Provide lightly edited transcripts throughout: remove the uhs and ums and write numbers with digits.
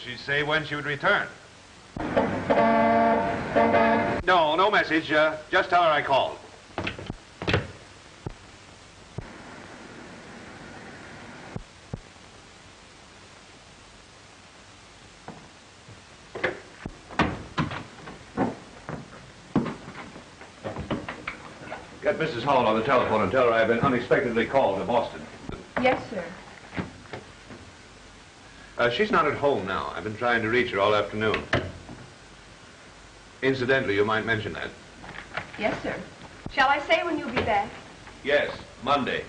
she say when she would return? No, no message. Just tell her I called. Get Mrs. Howell on the telephone and tell her I've been unexpectedly called to Boston. Yes, sir. She's not at home now. I've been trying to reach her all afternoon. Incidentally, you might mention that. Yes, sir. Shall I say when you'll be back? Yes, Monday.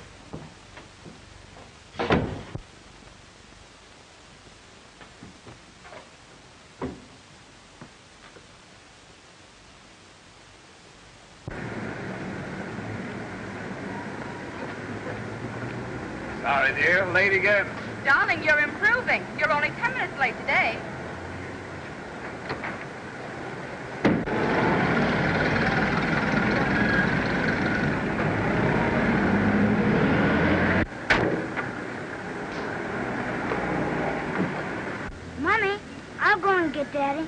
Sorry, dear. Late again. Darling, you're improving. You're only 10 minutes late today. Mommy, I'll go and get Daddy.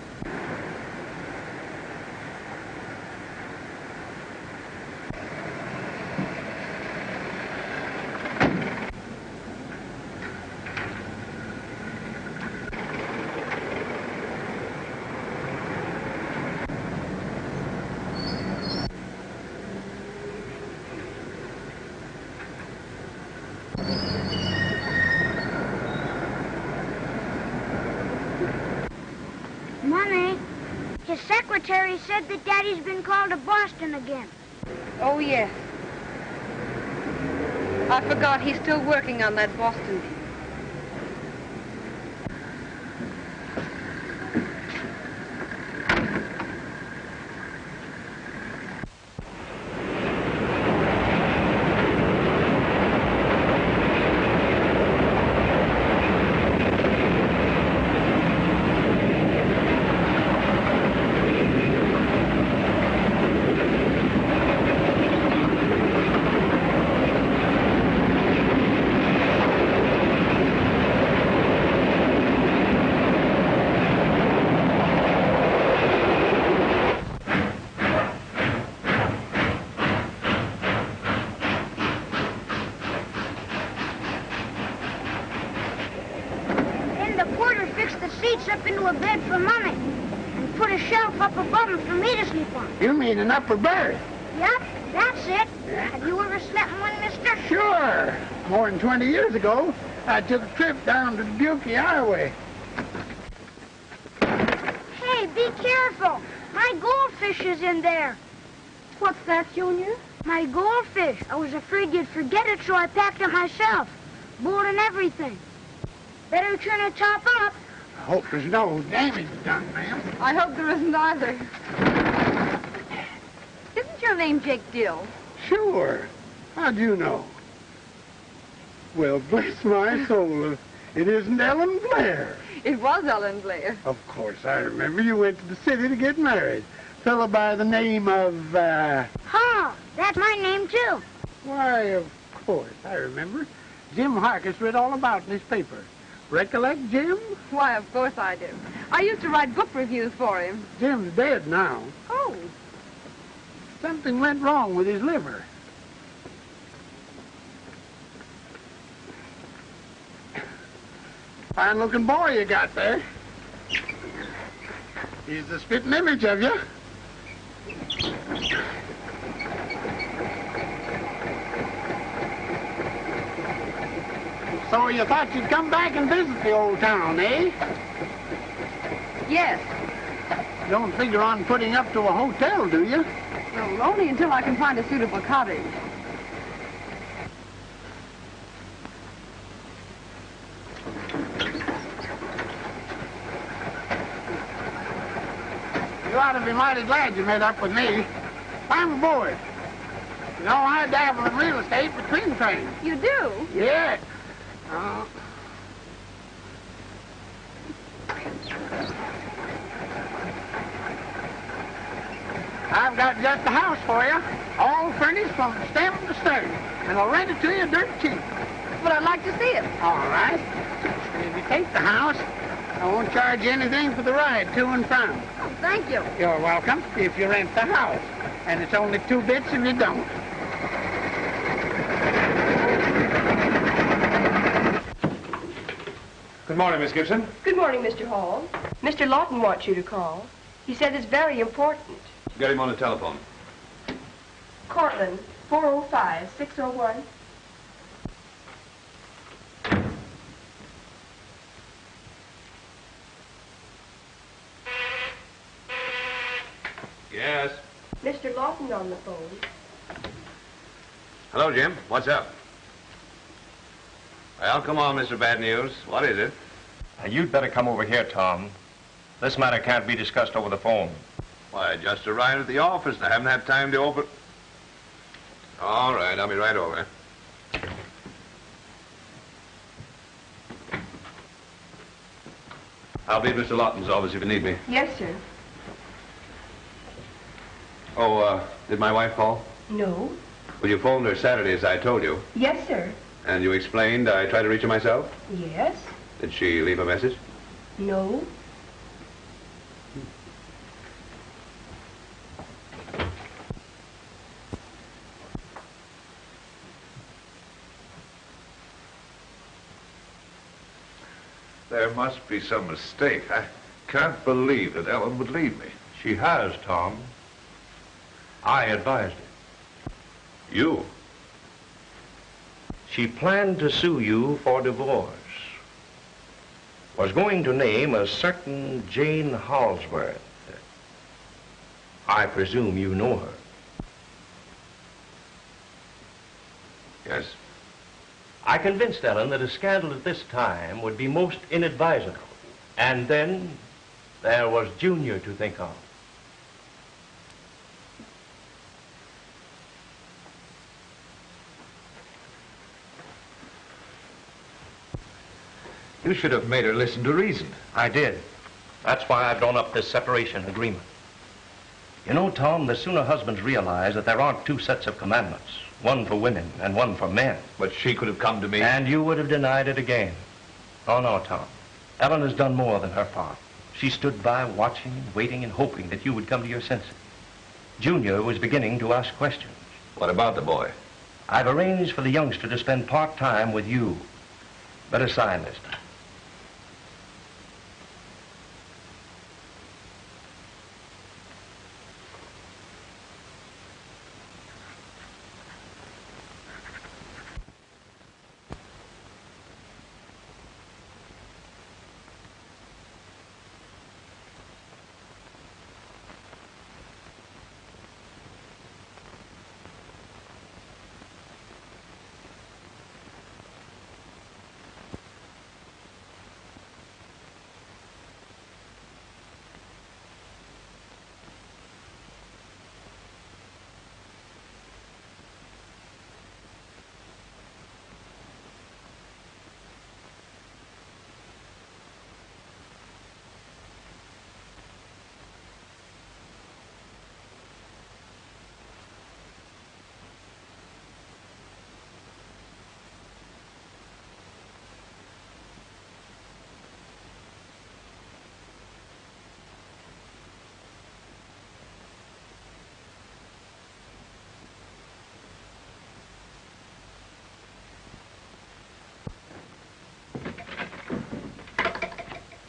Mommy, his secretary said that Daddy's been called to Boston again. Oh, yes. I forgot he's still working on that Boston deal. You mean an upper berth? Yep, that's it. Have you ever slept in one, mister? Sure. More than 20 years ago, I took a trip down to the Buki Highway. Hey, be careful. My goldfish is in there. What's that, Junior? My goldfish. I was afraid you'd forget it, so I packed it myself. Board and everything. Better turn the top up. I hope there's no damage done, ma'am. I hope there isn't either. Isn't your name Jake Dill? Sure. How'd you know? Well, bless my soul, it isn't Ellen Blair. It was Ellen Blair. Of course, I remember you went to the city to get married. Fellow by the name of, Hall. That's my name, too. Why, of course, I remember. Jim Harkis read all about in his paper. Recollect Jim? Why, of course I do. I used to write book reviews for him. Jim's dead now. Oh. Something went wrong with his liver. Fine-looking boy you got there. He's the spitting image of you. So you thought you'd come back and visit the old town, eh? Yes. Don't figure on putting up to a hotel, do you? Well, only until I can find a suitable cottage. You ought to be mighty glad you met up with me. I'm aboard. You know, I dabble in real estate between trains. You do? Yeah. I've got just the house for you, all furnished from stem to stern, and I'll rent it to you dirt cheap. But I'd like to see it. All right. If you take the house, I won't charge you anything for the ride to and from. Oh, thank you. You're welcome if you rent the house. And it's only 2 bits if you don't. Good morning, Miss Gibson. Good morning, Mr. Hall. Mr. Lawton wants you to call. He said it's very important. Get him on the telephone. Cortland, 405-601. Yes. Mr. Lawton on the phone. Hello, Jim. What's up? Well, come on, Mr. Bad News. What is it? You'd better come over here, Tom. This matter can't be discussed over the phone. Why, I just arrived at the office and I haven't had time to open... All right, I'll be right over. I'll be at Mr. Lawton's office if you need me. Yes, sir. Oh, did my wife call? No. Well, you phoned her Saturday, as I told you. Yes, sir. And you explained I tried to reach her myself? Yes. Did she leave a message? No. There must be some mistake. I can't believe that Ellen would leave me. She has, Tom. I advised her. You? She planned to sue you for divorce. Was going to name a certain Jane Halsworth. I presume you know her. Yes. I convinced Ellen that a scandal at this time would be most inadvisable. And then there was Junior to think of. You should have made her listen to reason. I did. That's why I've drawn up this separation agreement. You know, Tom, the sooner husbands realize that there aren't 2 sets of commandments, one for women and one for men. But she could have come to me. And you would have denied it again. Oh, no, Tom. Ellen has done more than her part. She stood by watching, waiting, and hoping that you would come to your senses. Junior was beginning to ask questions. What about the boy? I've arranged for the youngster to spend part-time with you. Better sign this time.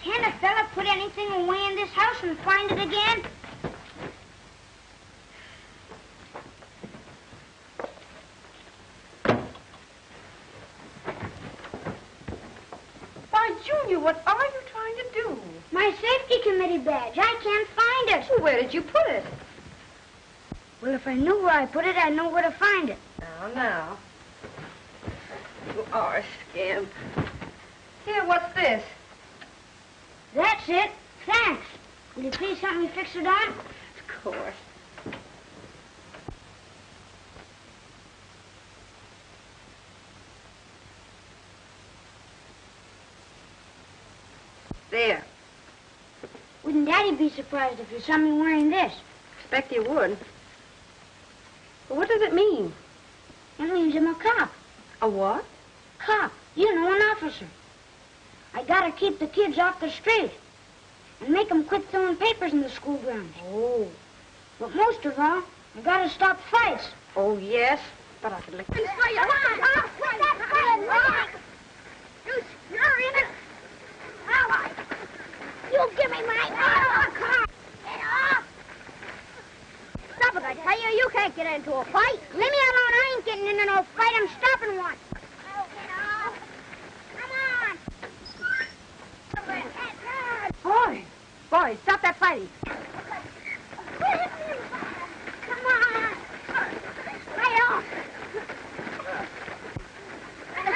Can a fella put anything away in this house and find it again? Why, Junior, what are you trying to do? My safety committee badge. I can't find it. Well, where did you put it? Well, if I knew where I put it, I'd know where to find it. Now. You are a scamp. Here, what's this? That's it. Thanks. Will you please help me fix it on? Of course. There. Wouldn't Daddy be surprised if you saw me wearing this? Expect you would. But what does it mean? It means I'm a cop. A what? Cop. You know, an officer. I gotta keep the kids off the street and make them quit throwing papers in the school grounds. Oh. But most of all, I gotta stop fights. Oh, yes. But I could lick You're in it. All right. You give me my car. Get off. Stop it, I tell you. You can't get into a fight. Leave me alone. I ain't getting into no fight. I'm stopping one. Oh, get off. Come on. Boys, stop that fighting. Come on. Lay off. Come on.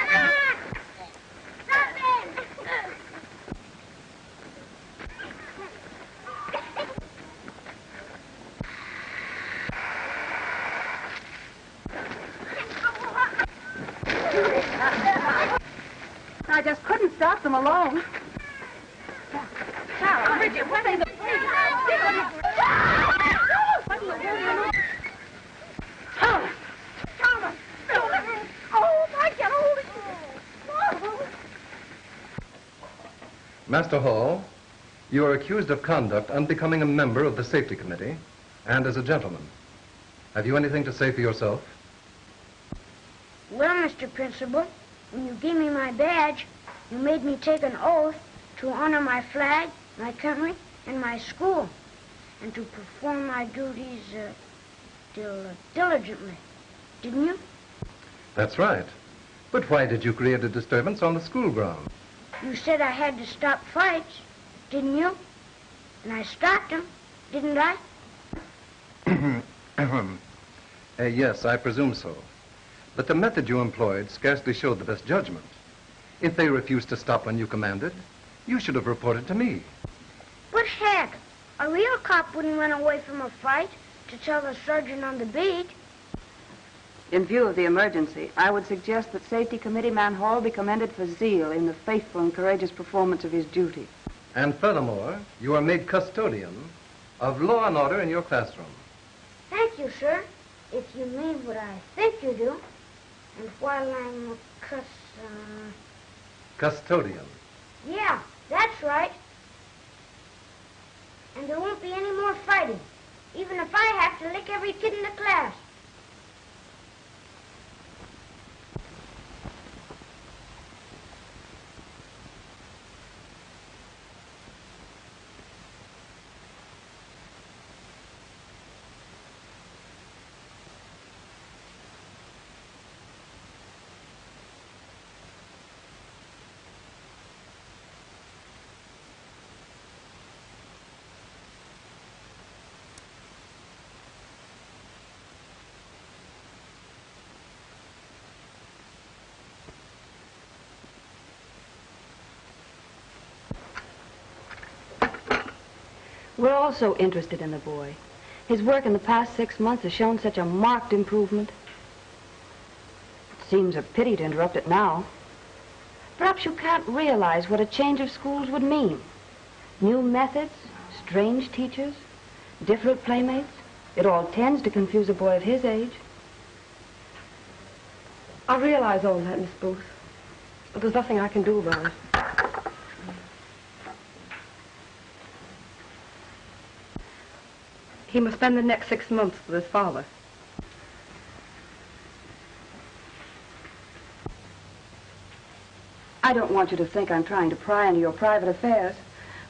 Stop it. I just couldn't stop them alone. Sarah, Bridget, what are they Thomas! Oh, I get hold of you. Master Hall, you are accused of conduct unbecoming a member of the safety committee and as a gentleman. Have you anything to say for yourself? Well, Mr. Principal, when you gave me my badge, you made me take an oath to honor my flag, my country, and my school, and to perform my duties diligently. Didn't you? That's right. But why did you create a disturbance on the school ground? You said I had to stop fights, didn't you? And I stopped them, didn't I? Yes, I presume so. But the method you employed scarcely showed the best judgment. If they refused to stop when you commanded, you should have reported to me. But heck, a real cop wouldn't run away from a fight to tell the sergeant on the beat. In view of the emergency, I would suggest that Safety Committee Man Hall be commended for zeal in the faithful and courageous performance of his duty. And furthermore, you are made custodian of law and order in your classroom. Thank you, sir, if you mean what I think you do. And while I'm a Custodian. Yeah, that's right. And there won't be any more fighting, even if I have to lick every kid in the class. We're also interested in the boy. His work in the past 6 months has shown such a marked improvement. It seems a pity to interrupt it now. Perhaps you can't realize what a change of schools would mean. New methods, strange teachers, different playmates. It all tends to confuse a boy of his age. I realize all that, Miss Booth, but there's nothing I can do about it. He must spend the next 6 months with his father. I don't want you to think I'm trying to pry into your private affairs,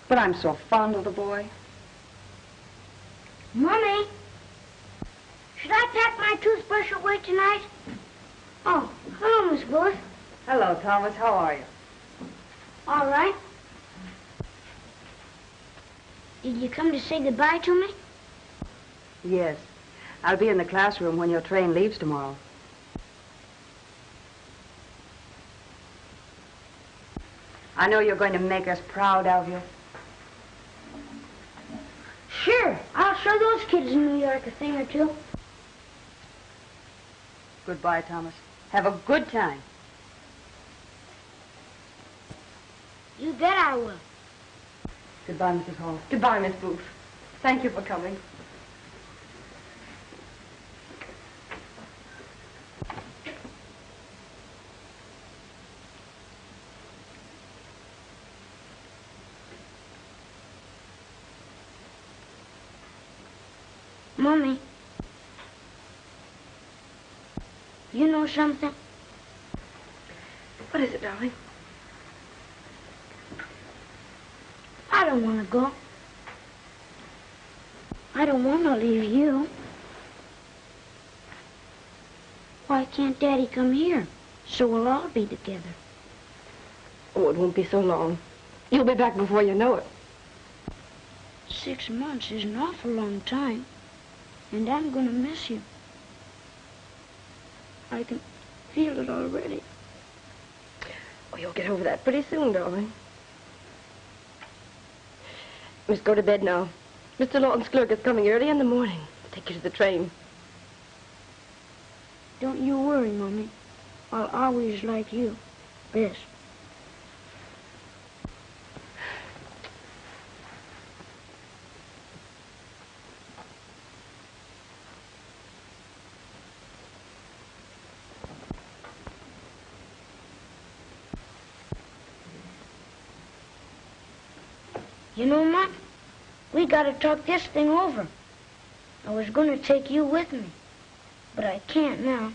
but I'm so fond of the boy. Mommy, should I pack my toothbrush away tonight? Oh, hello, Miss Booth. Hello, Thomas. How are you? All right. Did you come to say goodbye to me? Yes. I'll be in the classroom when your train leaves tomorrow. I know you're going to make us proud of you. Sure. I'll show those kids in New York a thing or two. Goodbye, Thomas. Have a good time. You bet I will. Goodbye, Mrs. Hall. Goodbye, Miss Booth. Thank you for coming. Mommy. You know something? What is it, darling? I don't want to go. I don't want to leave you. Why can't Daddy come here so we'll all be together? Oh, it won't be so long. You'll be back before you know it. 6 months is an awful long time, and I'm going to miss you. I can feel it already. Oh, you'll get over that pretty soon, darling. Let's go to bed now. Mr. Lawton's clerk is coming early in the morning. Take you to the train. Don't you worry, Mommy. I'll always like you best. You know, Mom, we gotta talk this thing over. I was gonna take you with me, but I can't now.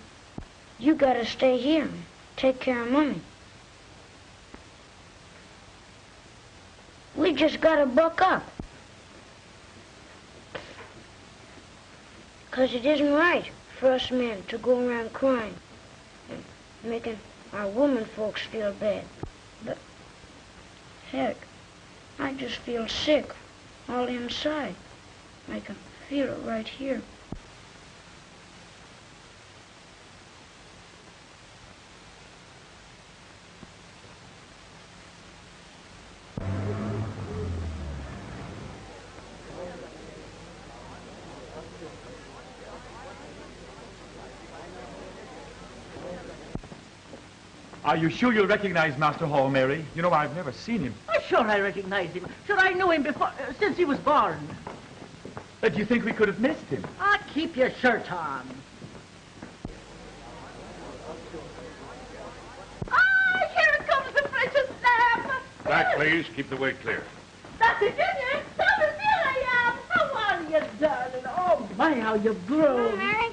You gotta stay here and take care of Mommy. We just gotta buck up. 'Cause it isn't right for us men to go around crying and making our woman folks feel bad. But, heck, I just feel sick all inside. I can feel it right here. Are you sure you'll recognize Master Hall, Mary? You know, I've never seen him. Oh, sure I recognize him. Sure, I knew him before, since he was born. Do you think we could have missed him? Ah, keep your shirt on. Ah, here comes the precious lamb. Back, please. Keep the way clear. Dr. Junior, Thomas, here I am. How are you, darling? Oh, my, how you've grown. Mary?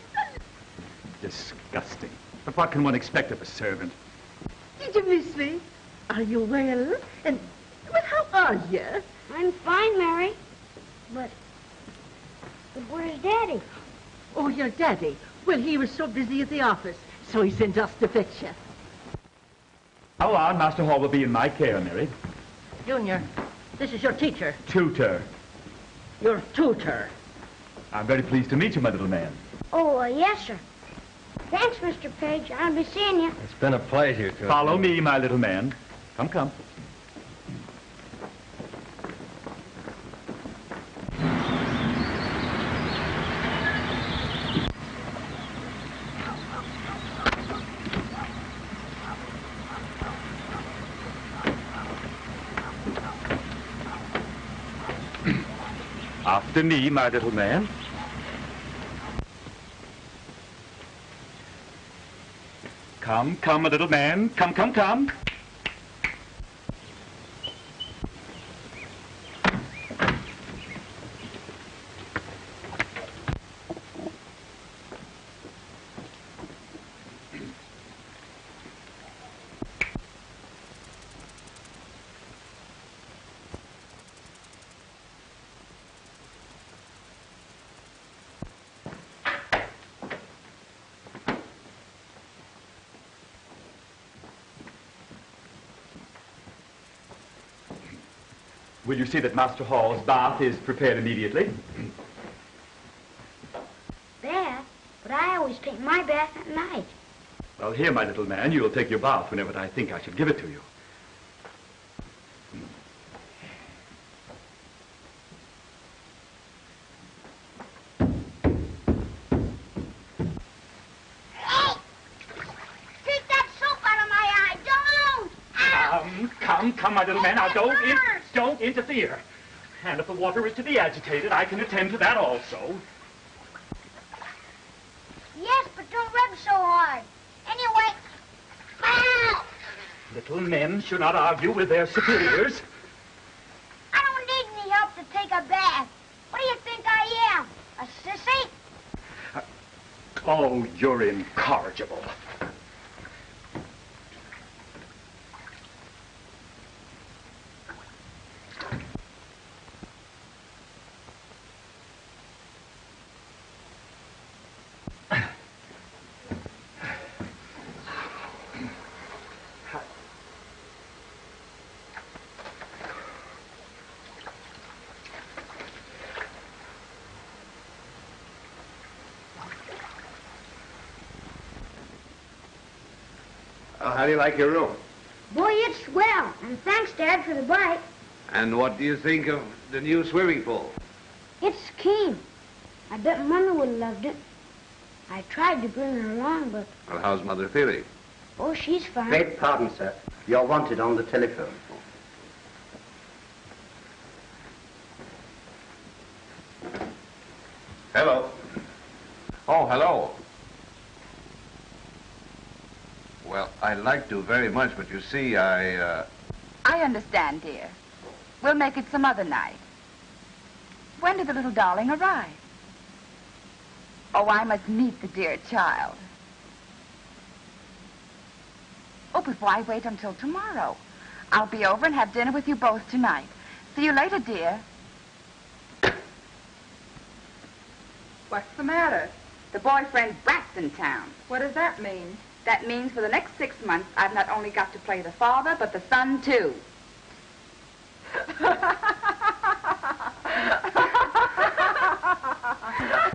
Disgusting. But what can one expect of a servant? Did you miss me? Are you well? And, well, how are you? I'm fine, Mary. But where's Daddy? Oh, your daddy. Well, he was so busy at the office, so he sent us to fetch you. How long Master Hall will be in my care, Mary? Junior, this is your teacher. Tutor. Your tutor. I'm very pleased to meet you, my little man. Oh, yes, sir. Thanks, Mr. Page. I'll be seeing you. It's been a pleasure to... Follow me, my little man. Come, come. After me, my little man. Come, come, my little man. Come, come, come. Will you see that Master Hall's bath is prepared immediately? Bath? But I always take my bath at night. Well, here, my little man, you'll take your bath whenever I think I should give it to you. Take that soap out of my eye. Don't! Ow! Come, my little man. Now, don't interfere. And if the water is to be agitated, I can attend to that also. Yes, but don't rub so hard. Anyway... Ow! Little men should not argue with their superiors. I don't need any help to take a bath. What do you think I am? A sissy? Oh, you're incorrigible. How do you like your room? Boy, it's swell. And thanks, Dad, for the bike. And what do you think of the new swimming pool? It's keen. I bet Mother would have loved it. I tried to bring her along, but... Well, how's Mother feeling? Oh, she's fine. Beg pardon, sir. You're wanted on the telephone. Hello. Oh, hello. Well, I'd like to very much, but you see, I understand, dear. We'll make it some other night. When did the little darling arrive? Oh, I must meet the dear child. Oh, but why wait until tomorrow? I'll be over and have dinner with you both tonight. See you later, dear. What's the matter? The boyfriend Brat's in town. What does that mean? That means for the next 6 months, I've not only got to play the father, but the son, too.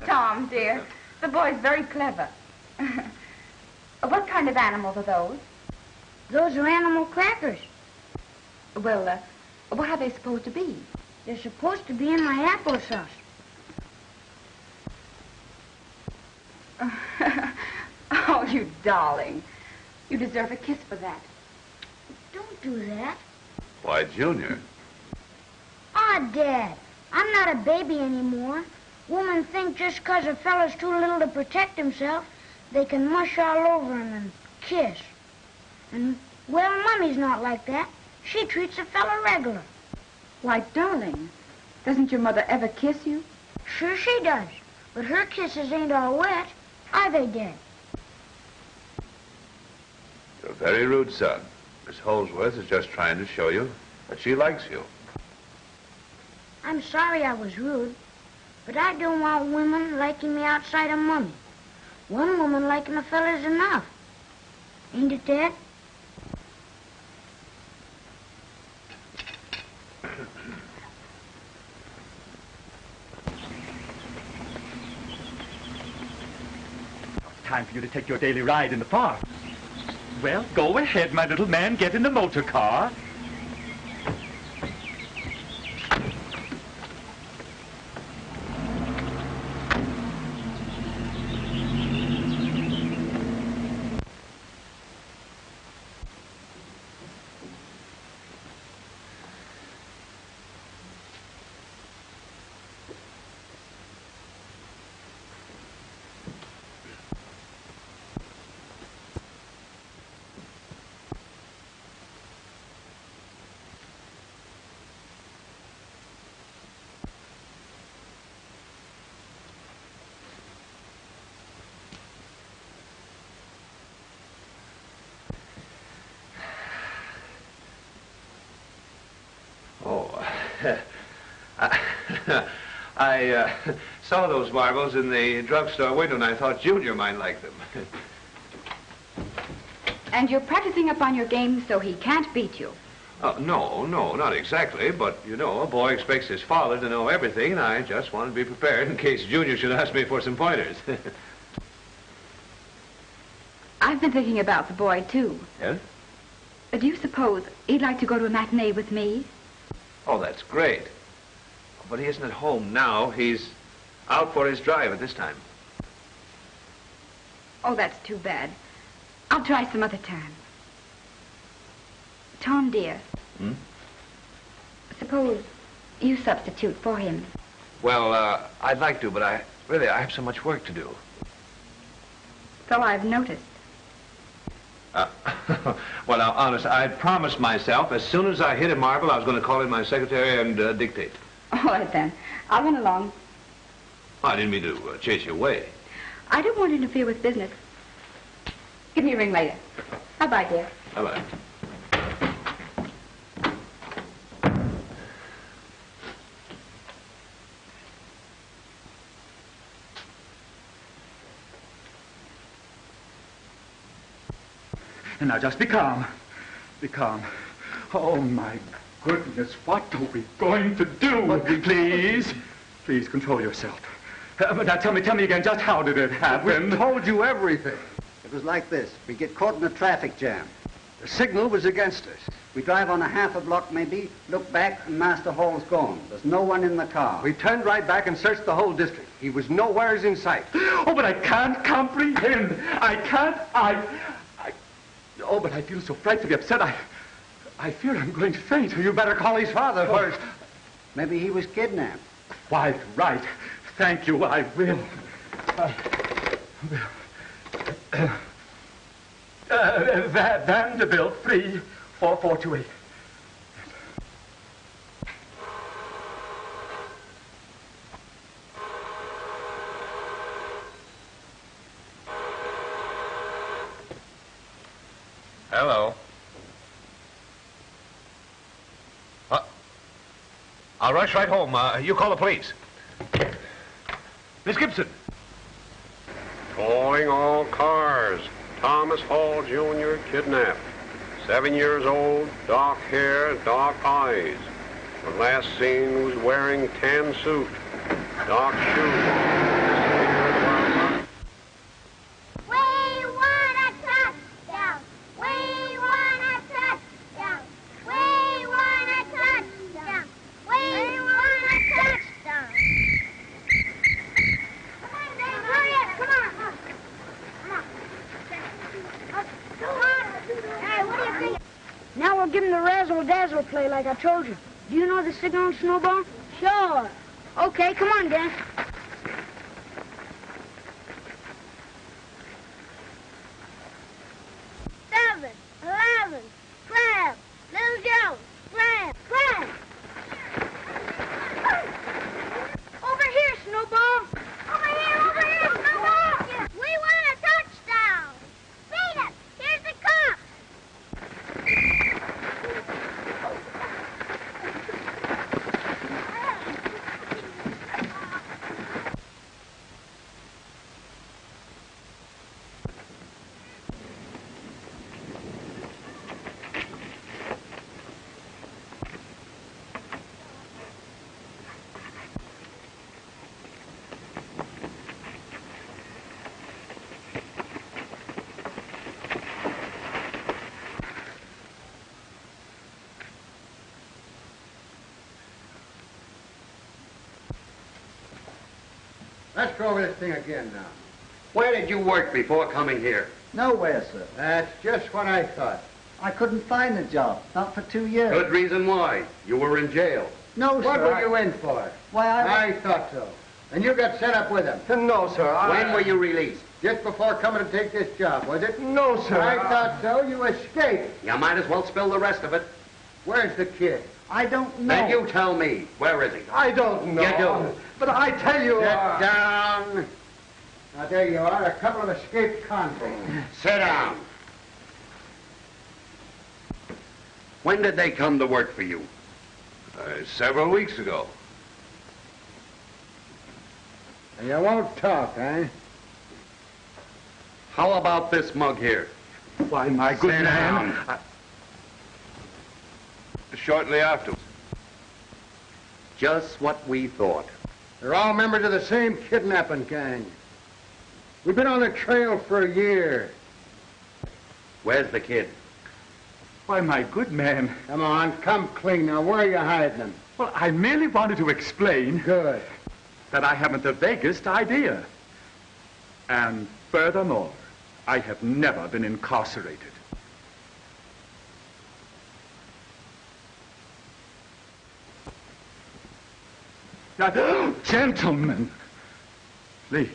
Tom, dear, the boy's very clever. What kind of animals are those? Those are animal crackers. Well, what are they supposed to be? They're supposed to be in my applesauce. Oh, you darling. You deserve a kiss for that. Don't do that. Why, Junior. Aw, Dad, I'm not a baby anymore. Women think just 'cause a fella's too little to protect himself, they can mush all over him and kiss. And, well, Mommy's not like that. She treats a fella regular. Why, darling, doesn't your mother ever kiss you? Sure she does. But her kisses ain't all wet, are they, Dad? You're a very rude son. Miss Holsworth is just trying to show you that she likes you. I'm sorry I was rude, but I don't want women liking me outside of Mommy. One woman liking a fella's enough. Ain't it, Dad? It's time for you to take your daily ride in the park. Well, go ahead, my little man. Get in the motor car. I saw those marbles in the drugstore window, and I thought Junior might like them. And you're practicing up on your game so he can't beat you. No, not exactly. But, you know, a boy expects his father to know everything, and I just want to be prepared in case Junior should ask me for some pointers. I've been thinking about the boy, too. Yeah? Do you suppose he'd like to go to a matinee with me? Oh, that's great. But he isn't at home now. He's out for his drive at this time. Oh, that's too bad. I'll try some other time. Tom, dear. Hmm? Suppose you substitute for him. Well, I'd like to, but I have so much work to do. So I've noticed. Well, now, honest, I promised myself as soon as I hit a marble, I was going to call in my secretary and dictate. All right, then. I'll run along. I didn't mean to chase you away. I don't want to interfere with business. Give me a ring later. Bye-bye, dear. Bye-bye. And now just be calm. Be calm. Oh, my goodness, what are we going to do? Please, please control yourself. But now tell me again, just how did it happen? We told you everything. It was like this. We get caught in a traffic jam. The signal was against us. We drive on a half a block maybe, look back, and Master Hall's gone. There's no one in the car. We turned right back and searched the whole district. He was nowheres in sight. Oh, but I can't comprehend. I can't. Oh, but I feel so frightfully upset. I fear I'm going to faint. You better call his father first. Maybe he was kidnapped. Quite right. Thank you. I will. Vanderbilt, 34428. Hello. I'll rush right home. You call the police. Miss Gibson. Calling all cars. Thomas Hall, Jr., kidnapped. 7 years old, dark hair, dark eyes. When last seen was wearing tan suit, dark shoes. Now we'll give him the razzle-dazzle play like I told you. Do you know the signal on Snowball? Sure. Okay, come on, Dan. Seven, 11, 12, Little Joe, Grab. Over here, Snowball. Over here, Snowball. We want a touchdown. Beat it. Here's the cop. Let's go over this thing again now. Where did you work before coming here? Nowhere, sir. That's just what I thought. I couldn't find a job, not for 2 years. Good reason why. You were in jail. No, What sir. were you in for? Why, I thought so. And you got set up with him. No, sir. When were you released? Just before coming to take this job, was it? No, sir. I thought so. You escaped. You might as well spill the rest of it. Where's the kid? I don't know. Then you tell me. Where is he? I don't know. You do. But I tell you... Sit down. Now, there you are, a couple of escaped convicts. Sit down. When did they come to work for you? Several weeks ago. You won't talk, eh? How about this mug here? Why, my good Sit man. down. Shortly afterwards. Just what we thought. They're all members of the same kidnapping gang. We've been on the trail for a year. Where's the kid? Why, my good man. Come on, come clean. Now, where are you hiding him? Well, I merely wanted to explain Good. that I haven't the vaguest idea. And furthermore, I have never been incarcerated. Now, gentlemen, please.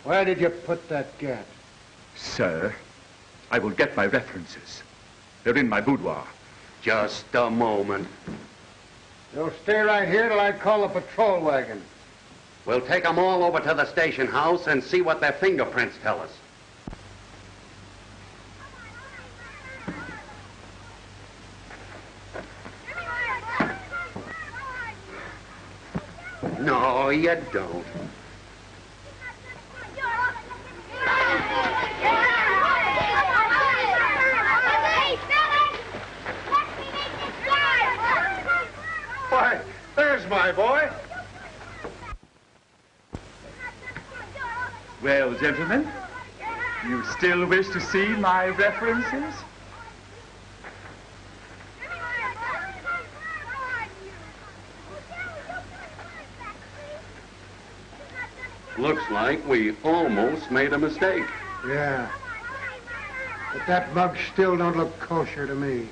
Where did you put that gat? Sir, I will get my references. They're in my boudoir. Just a moment. You'll stay right here till I call the patrol wagon. We'll take them all over to the station house and see what their fingerprints tell us. No, you don't. Why, there's my boy. Well, gentlemen, you still wish to see my references? Looks like we almost made a mistake. Yeah. But that bug still don't look kosher to me.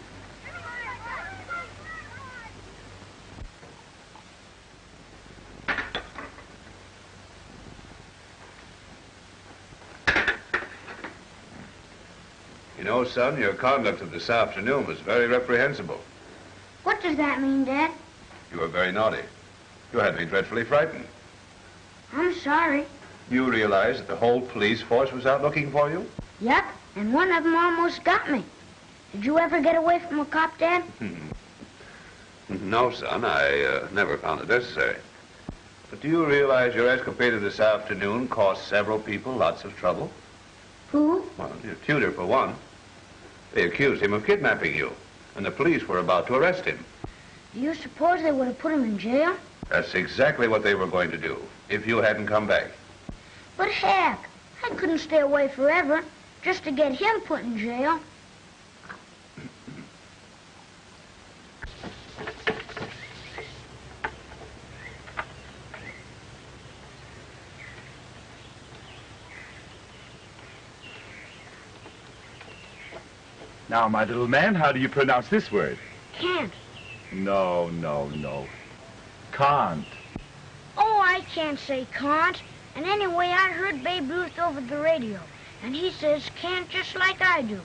You know, son, your conduct of this afternoon was very reprehensible. What does that mean, Dad? You were very naughty. You had me dreadfully frightened. I'm sorry. You realize that the whole police force was out looking for you? Yep, and one of them almost got me. Did you ever get away from a cop, Dad? No, son, I never found it necessary. But do you realize your escapade of this afternoon cost several people lots of trouble? Who? Well, your tutor, for one. They accused him of kidnapping you, and the police were about to arrest him. Do you suppose they would have put him in jail? That's exactly what they were going to do, if you hadn't come back. But heck, I couldn't stay away forever just to get him put in jail. Now, my little man, how do you pronounce this word? Can't. No, no, no. Can't. Oh, I can't say can't. And anyway, I heard Babe Ruth over the radio, and he says can't just like I do.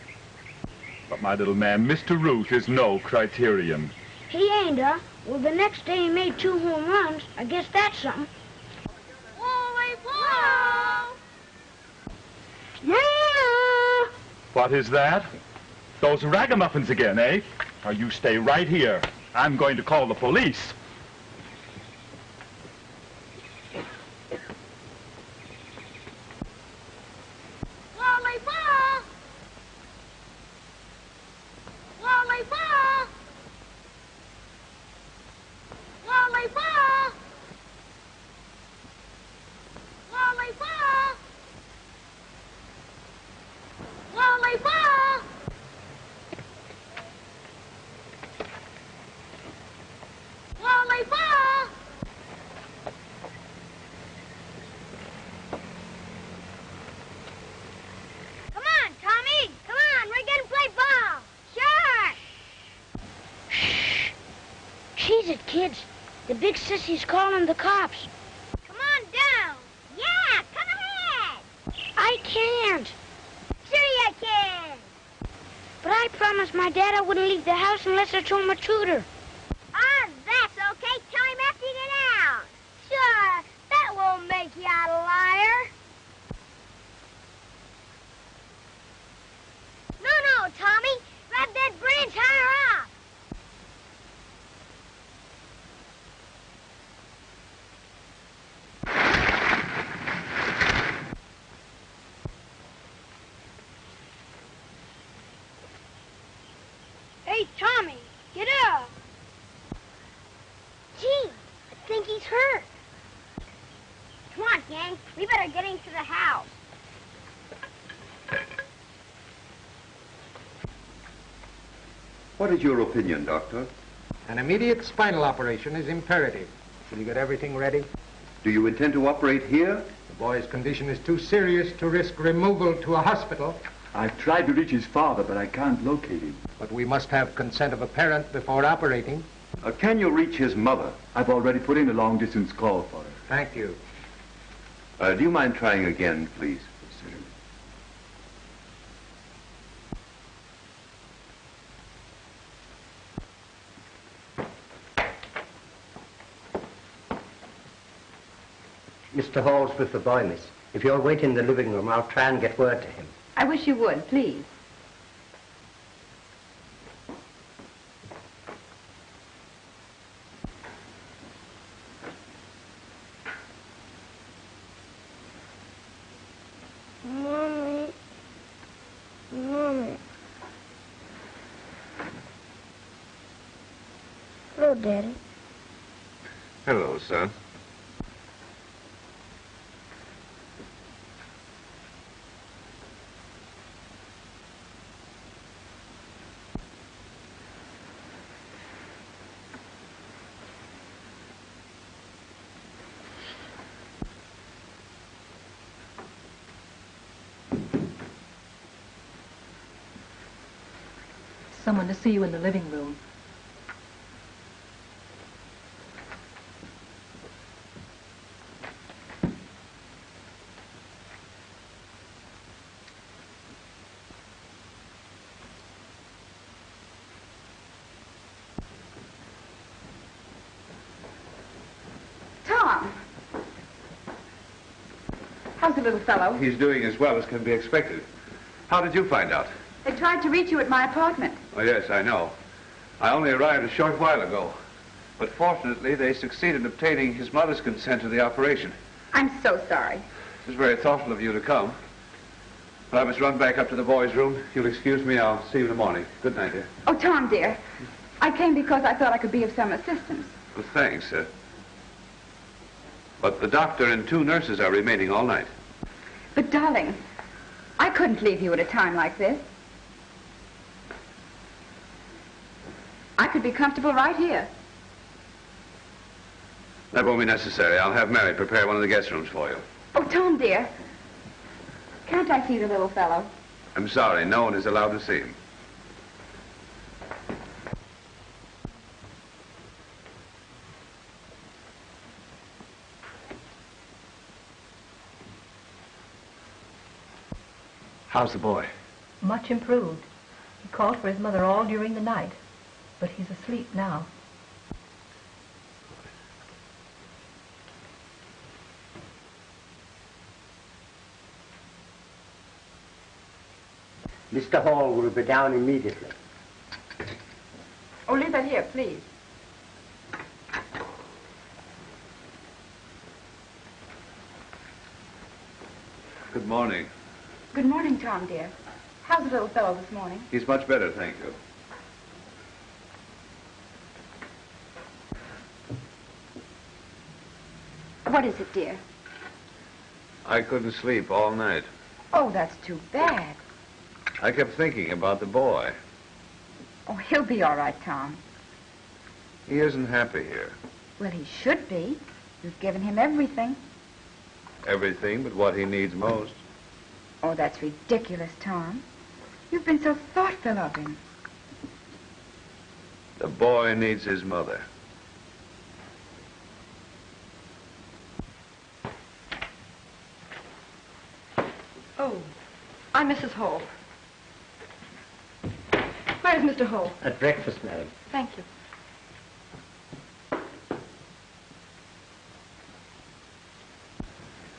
But, my little man, Mr. Ruth is no criterion. He ain't, huh? Well, the next day he made 2 home runs. I guess that's something. Yeah! What is that? Those ragamuffins again, eh? Now, you stay right here. I'm going to call the police. Lollipop! Lollipop! Lollipop! Lollipop! Lollipop! Lollipop! Come on, Tommy. Come on, we're gonna play ball. Sure. Shh. Cheese it, kids. The big sissy's calling the cops. Come on down. Yeah, come ahead. I can't. Sure you can. But I promised my dad I wouldn't leave the house unless I told my tutor. Ah, that's okay. Tell him after you get out. Sure, that won't make you a liar. No, Tommy. Grab that branch higher up. Hey, Tommy, get up. Gee, I think he's hurt. Come on, gang. We better get into the house. What is your opinion, Doctor? An immediate spinal operation is imperative. Will you get everything ready? Do you intend to operate here? The boy's condition is too serious to risk removal to a hospital. I've tried to reach his father, but I can't locate him. But we must have consent of a parent before operating. Can you reach his mother? I've already put in a long-distance call for her. Thank you. Do you mind trying again, please? Mr. Hall's with the boy, miss. If you'll wait in the living room, I'll try and get word to him. I wish you would, please. Mommy. Mommy. Hello, Daddy. Hello, son. Someone to see you in the living room. Tom! How's the little fellow? He's doing as well as can be expected. How did you find out? They tried to reach you at my apartment. Oh, yes, I know. I only arrived a short while ago. But fortunately, they succeeded in obtaining his mother's consent to the operation. I'm so sorry. It was very thoughtful of you to come. But I must run back up to the boys' room. If you'll excuse me, I'll see you in the morning. Good night, dear. Oh, Tom, dear. I came because I thought I could be of some assistance. Well, thanks, sir. But the doctor and 2 nurses are remaining all night. But, darling, I couldn't leave you at a time like this. I could be comfortable right here. That won't be necessary. I'll have Mary prepare one of the guest rooms for you. Oh, Tom, dear. Can't I see the little fellow? I'm sorry, no one is allowed to see him. How's the boy? Much improved. He called for his mother all during the night, but he's asleep now. Mr. Hall will be down immediately. Oh, leave that here, please. Good morning. Good morning, Tom, dear. How's the little fellow this morning? He's much better, thank you. What is it, dear? I couldn't sleep all night. Oh, that's too bad. I kept thinking about the boy. Oh, he'll be all right, Tom. He isn't happy here. Well, he should be. You've given him everything. Everything but what he needs most. Oh, that's ridiculous, Tom. You've been so thoughtful of him. The boy needs his mother. Oh, I'm Mrs. Hall. Where's Mr. Hall? At breakfast, madam. Thank you.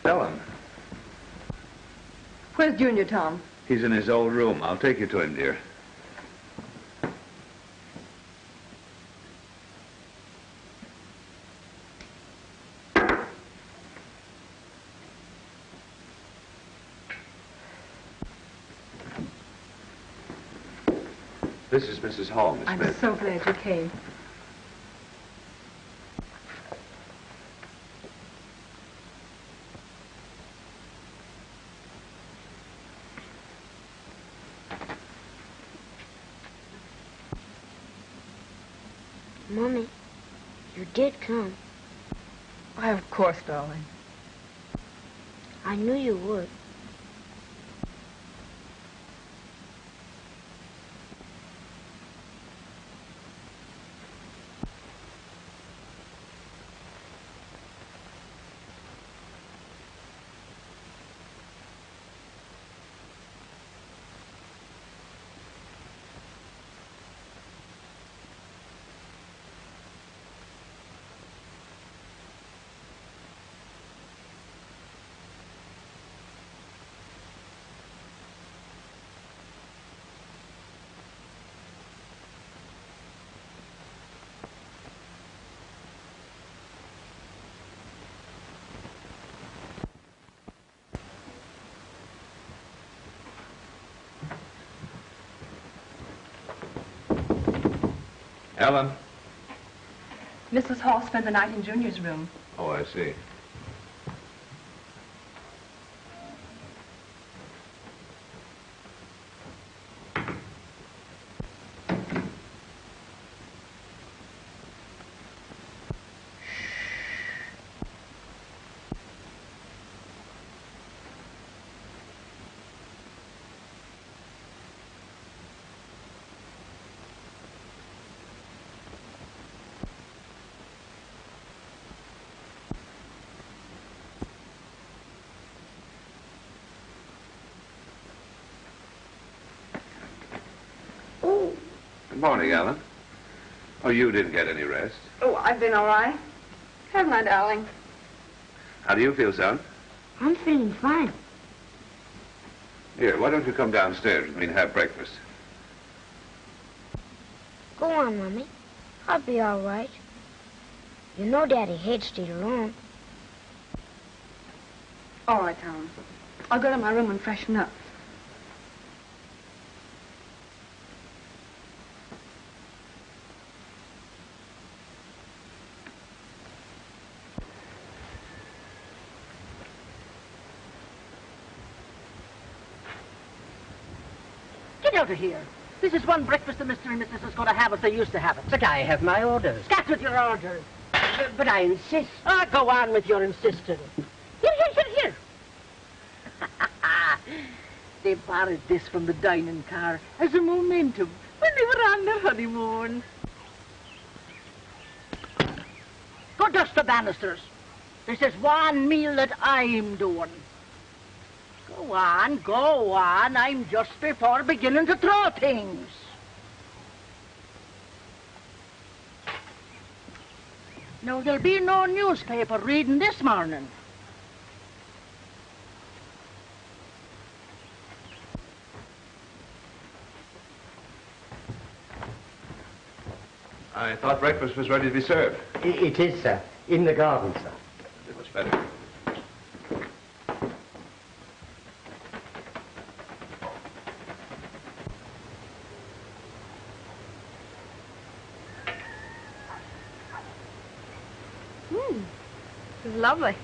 Ellen, Where's Junior, Tom? he's in his old room. I'll take you to him, dear. This is Mrs. Hall, Miss I'm Smith. so glad you came. Mommy, you did come. Why, of course, darling. I knew you would. Ellen? Mrs. Hall spent the night in Junior's room. Oh, I see. Good morning, Ellen. Oh, you didn't get any rest. Oh, I've been all right. Haven't I, darling? How do you feel, son? I'm feeling fine. Here, why don't you come downstairs with me and have breakfast? Go on, Mommy. I'll be all right. You know Daddy hates to eat alone. All right, Tom. I'll go to my room and freshen up. Get out of here. This is one breakfast the Mr. and Mrs. is going to have as they used to have it. But I have my orders. Scat with your orders. But I insist. Ah, go on with your insisting. Here. They borrowed this from the dining car as a momentum when they were on their honeymoon. Go dust the banisters. This is one meal that I'm doing. Go on. I'm just before beginning to throw things. No, there'll be no newspaper reading this morning. I thought breakfast was ready to be served. It is, sir. In the garden, sir. Much better. This is lovely.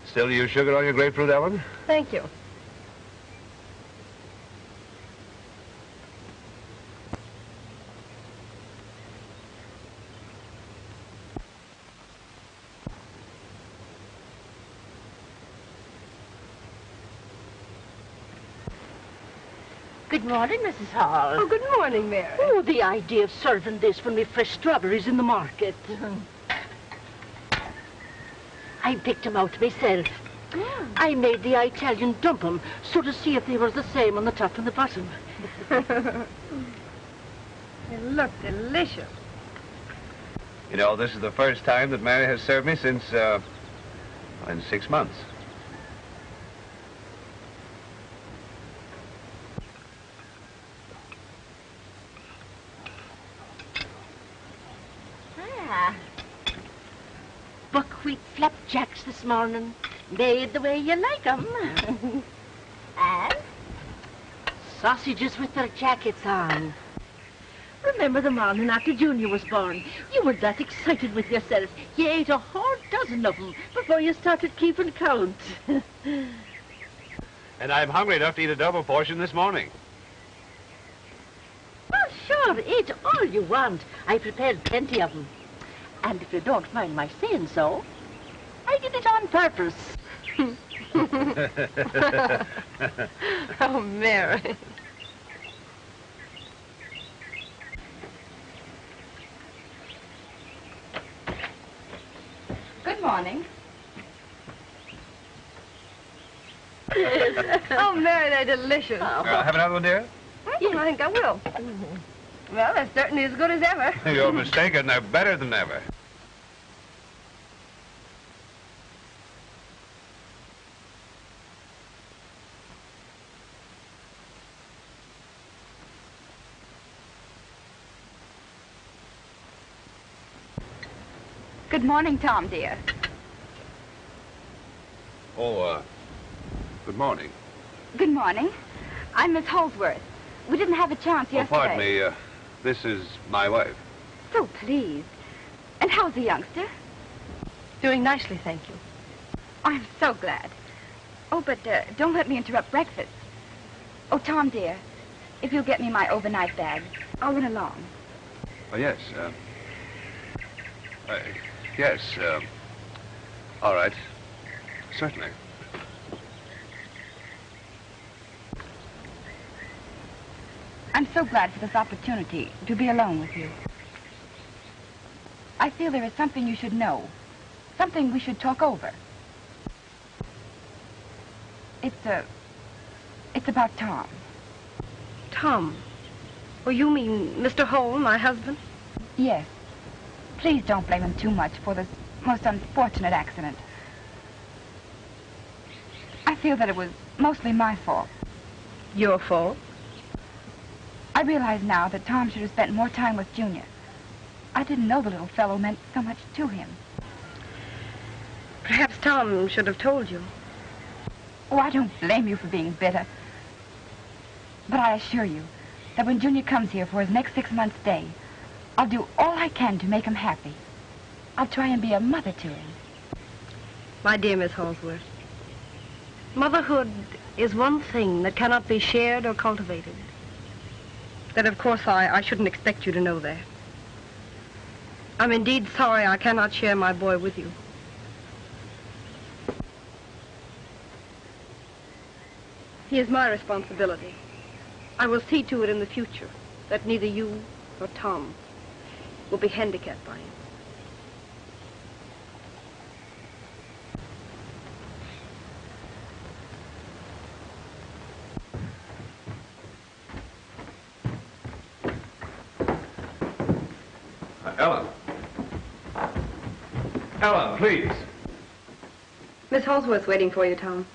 Still use sugar on your grapefruit, Ellen? Thank you. Good morning, Mrs. Hall. Oh, good morning, Mary. Oh, the idea of serving this when we fresh strawberries in the market. I picked them out myself. I made the Italian dump 'em so to see if they were the same on the top and the bottom. They look delicious. You know, this is the first time that Mary has served me since, in 6 months. Buckwheat flapjacks this morning, made the way you like 'em. And sausages with their jackets on. Remember the morning after Junior was born? You were that excited with yourself. You ate a whole dozen of them before you started keeping count. And I'm hungry enough to eat a double portion this morning. Well, sure, eat all you want. I prepared plenty of them. And if you don't mind my saying so, I did it on purpose. Oh, Mary. Good morning. Oh, Mary, they're delicious. Have another one, dear? Yeah, I think I will. Well, they're certainly as good as ever. You're mistaken. They're better than ever. Good morning, Tom, dear. Oh, good morning. Good morning. I'm Miss Holsworth. We didn't have a chance Oh, yesterday. pardon me. This is my wife. So pleased. And how's the youngster? Doing nicely, thank you. I'm so glad. Oh, but don't let me interrupt breakfast. Oh, Tom, dear, if you'll get me my overnight bag, I'll run along. Oh, yes. Yes. All right. Certainly. I'm so glad for this opportunity to be alone with you. I feel there is something you should know. Something we should talk over. It's about Tom. Tom? Oh, you mean Mr. Hole, my husband? Yes. Please don't blame him too much for this most unfortunate accident. I feel that it was mostly my fault. Your fault? I realize now that Tom should have spent more time with Junior. I didn't know the little fellow meant so much to him. Perhaps Tom should have told you. Oh, I don't blame you for being bitter. But I assure you that when Junior comes here for his next 6 months' stay, I'll do all I can to make him happy. I'll try and be a mother to him. My dear Miss Holsworth, motherhood is one thing that cannot be shared or cultivated. That, of course, I shouldn't expect you to know that. I'm indeed sorry I cannot share my boy with you. He is my responsibility. I will see to it in the future that neither you nor Tom will be handicapped by him. Ellen. Ellen, please. Miss Holsworth's waiting for you, Tom.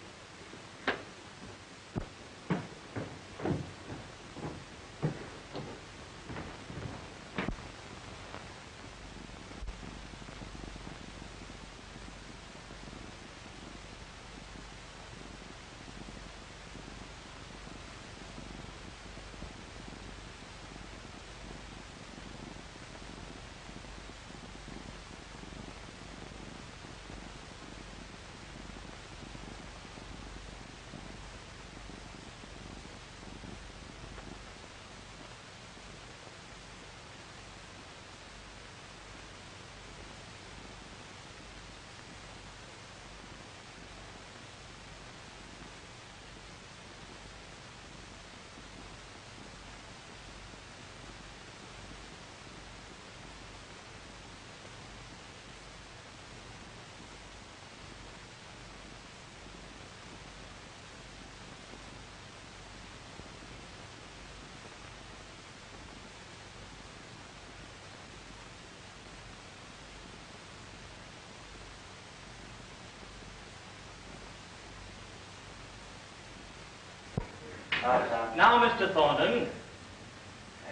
Now, Mr. Thornton,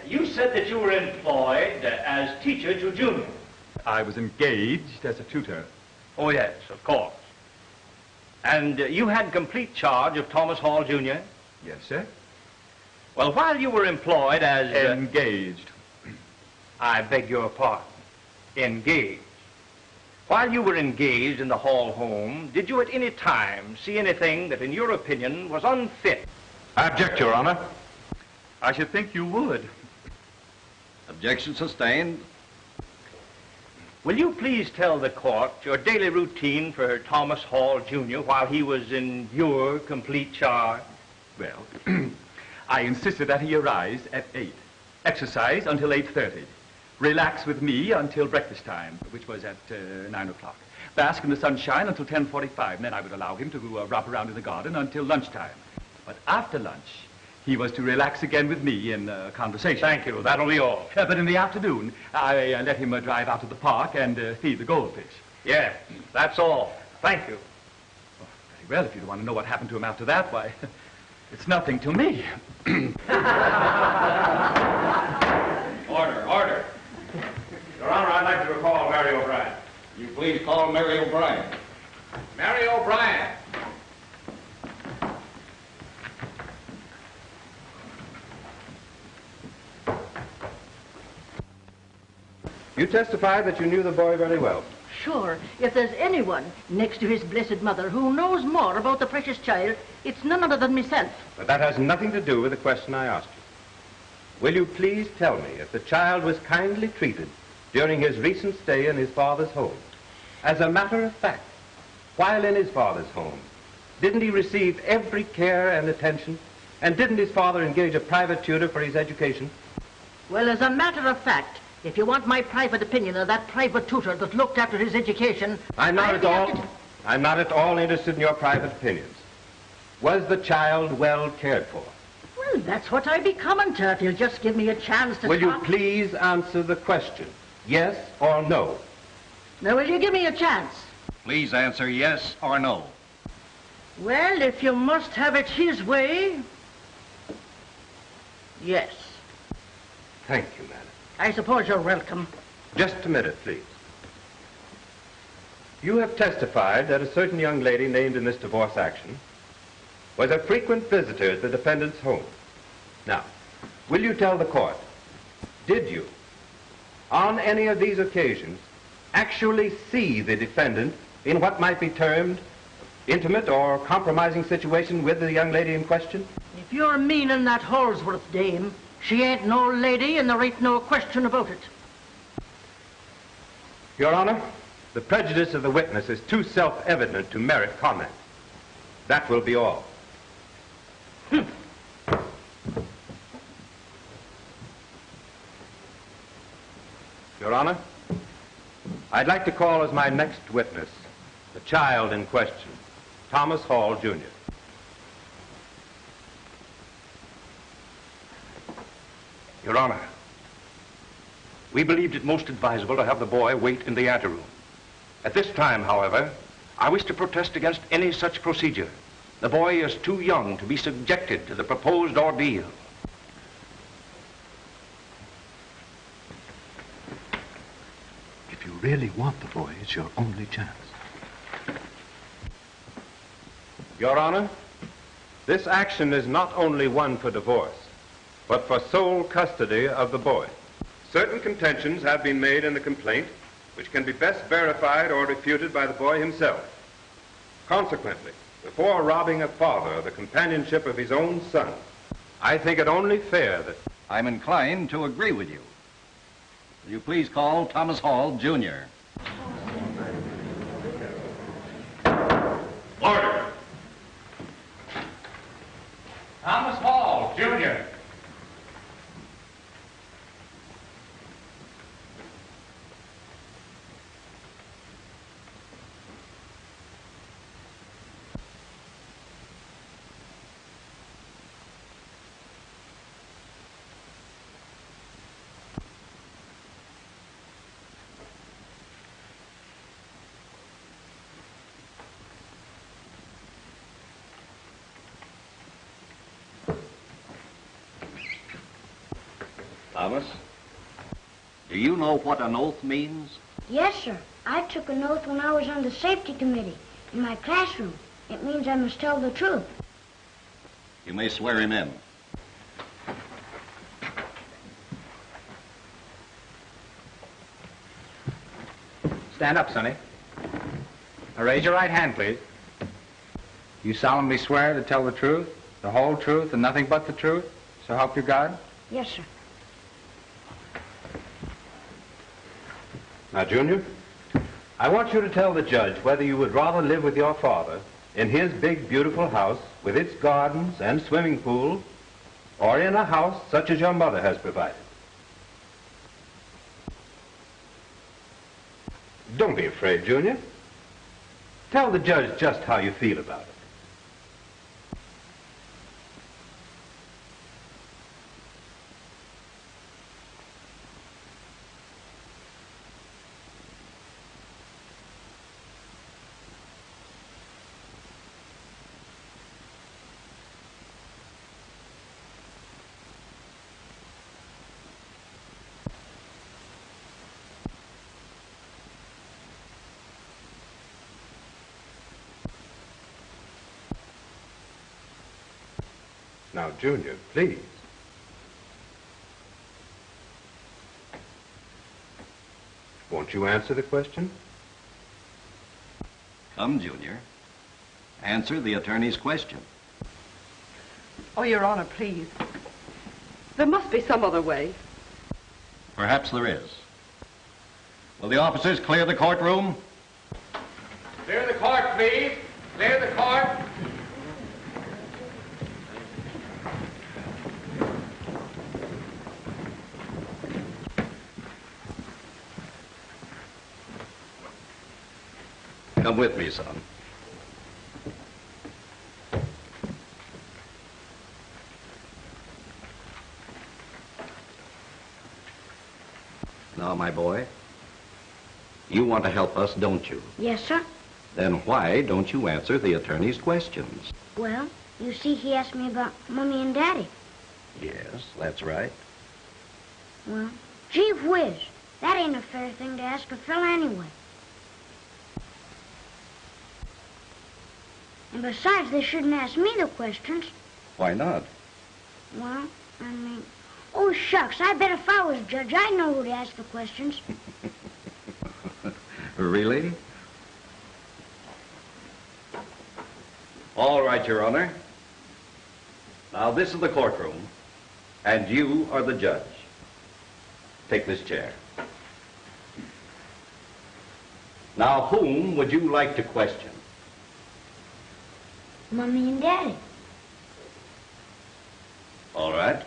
you said that you were employed as teacher to Junior. I was engaged as a tutor. Oh, yes, of course. And you had complete charge of Thomas Hall, Jr.? Yes, sir. Well, while you were employed as... Engaged. I beg your pardon. Engaged. While you were engaged in the Hall home, did you at any time see anything that, in your opinion, was unfit? I object, Your Honor. I should think you would. Objection sustained. Will you please tell the court your daily routine for Thomas Hall, Jr. while he was in your complete charge? Well, I insisted that he arise at 8. Exercise until 8:30. Relax with me until breakfast time, which was at 9 o'clock. Bask in the sunshine until 10:45. Then I would allow him to romp around in the garden until lunchtime. But after lunch, he was to relax again with me in conversation. Thank you. That'll be all. But in the afternoon, I let him drive out to the park and feed the goldfish. Yes, that's all. Thank you. Oh, very well. If you want to know what happened to him after that, why, it's nothing to me. Order, order. Your Honor, I'd like to recall Mary O'Brien. You please call Mary O'Brien. Mary O'Brien. You testified that you knew the boy very well. Sure, if there's anyone next to his blessed mother who knows more about the precious child, it's none other than myself. But that has nothing to do with the question I asked you. Will you please tell me if the child was kindly treated during his recent stay in his father's home? As a matter of fact, while in his father's home, didn't he receive every care and attention? And didn't his father engage a private tutor for his education? Well, as a matter of fact, if you want my private opinion of that private tutor that looked after his education... I'm not at all interested in your private opinions. Was the child well cared for? Well, that's what I be coming to if you'll just give me a chance to Will talk. you please answer the question? Yes or no? Now, will you give me a chance? Please answer yes or no. Well, if you must have it his way... Yes. Thank you, madam. I suppose you're welcome. Just a minute, please. You have testified that a certain young lady named in this divorce action was a frequent visitor at the defendant's home. Now, will you tell the court, did you, on any of these occasions, actually see the defendant in what might be termed intimate or compromising situation with the young lady in question? If you're meaning that Holsworth dame, she ain't no lady and there ain't no question about it. Your Honor, the prejudice of the witness is too self-evident to merit comment. That will be all. Your Honor, I'd like to call as my next witness the child in question, Thomas Hall, Jr. Your Honor, we believed it most advisable to have the boy wait in the anteroom. At this time, however, I wish to protest against any such procedure. The boy is too young to be subjected to the proposed ordeal. If you really want the boy, it's your only chance. Your Honor, this action is not only one for divorce, but for sole custody of the boy. Certain contentions have been made in the complaint, which can be best verified or refuted by the boy himself. Consequently, before robbing a father of the companionship of his own son, I think it only fair that... I'm inclined to agree with you. Will you please call Thomas Hall, Jr.? Order! Thomas Hall, Jr. Thomas, do you know what an oath means? Yes, sir. I took an oath when I was on the safety committee in my classroom. It means I must tell the truth. You may swear him in. Stand up, Sonny. Now raise your right hand, please. You solemnly swear to tell the truth, the whole truth, and nothing but the truth? So help you God? Yes, sir. Now, Junior, I want you to tell the judge whether you would rather live with your father in his big, beautiful house with its gardens and swimming pool, or in a house such as your mother has provided. Don't be afraid, Junior. Tell the judge just how you feel about it. Now, Junior, please. you answer the question? Come, Junior. Answer the attorney's question. Oh, Your Honor, please. There must be some other way. Perhaps there is. Will the officers clear the courtroom? Clear the court, please. Clear the court. Come with me, son. Now, my boy, you want to help us, don't you? Yes, sir. Then why don't you answer the attorney's questions? Well, you see, he asked me about Mommy and Daddy. Yes, that's right. Well, gee whiz, that ain't a fair thing to ask a fella anyway. And besides, they shouldn't ask me the questions. Why not? Well, I mean, oh, shucks, I bet if I was judge, I'd know who to ask the questions. Really? All right, Your Honor. Now, this is the courtroom, and you are the judge. Take this chair. Now, whom would you like to question? Mommy and Daddy. All right.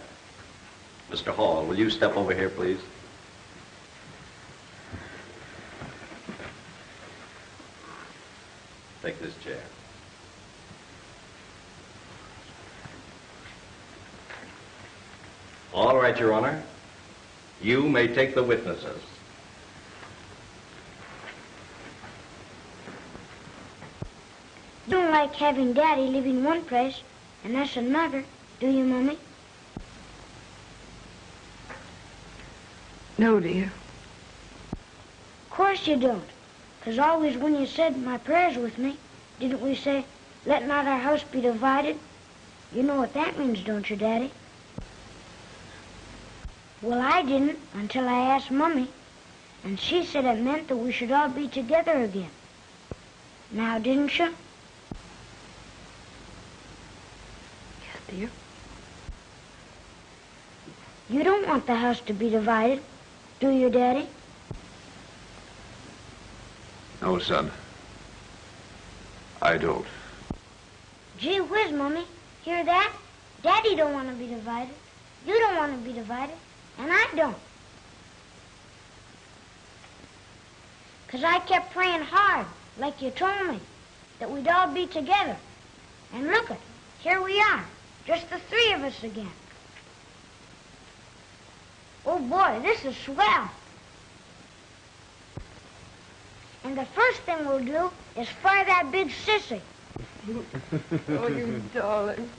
Mr. Hall, will you step over here, please? Take this chair. All right, Your Honor. You may take the witnesses. You don't like having Daddy live in one place and us another, do you, Mommy? No, dear. Of course you don't. 'Cause always when you said my prayers with me, didn't we say, let not our house be divided? You know what that means, don't you, Daddy? Well, I didn't until I asked Mommy, and she said it meant that we should all be together again. Now, didn't you? Yes, dear. You don't want the house to be divided, do you, Daddy? No, son. I don't. Gee whiz, Mommy. Hear that? Daddy don't want to be divided. You don't want to be divided. And I don't. 'Cause I kept praying hard, like you told me, that we'd all be together. And look it, here we are, just the three of us again. Oh boy, this is swell. And the first thing we'll do is fry that big sissy. Oh, you darling.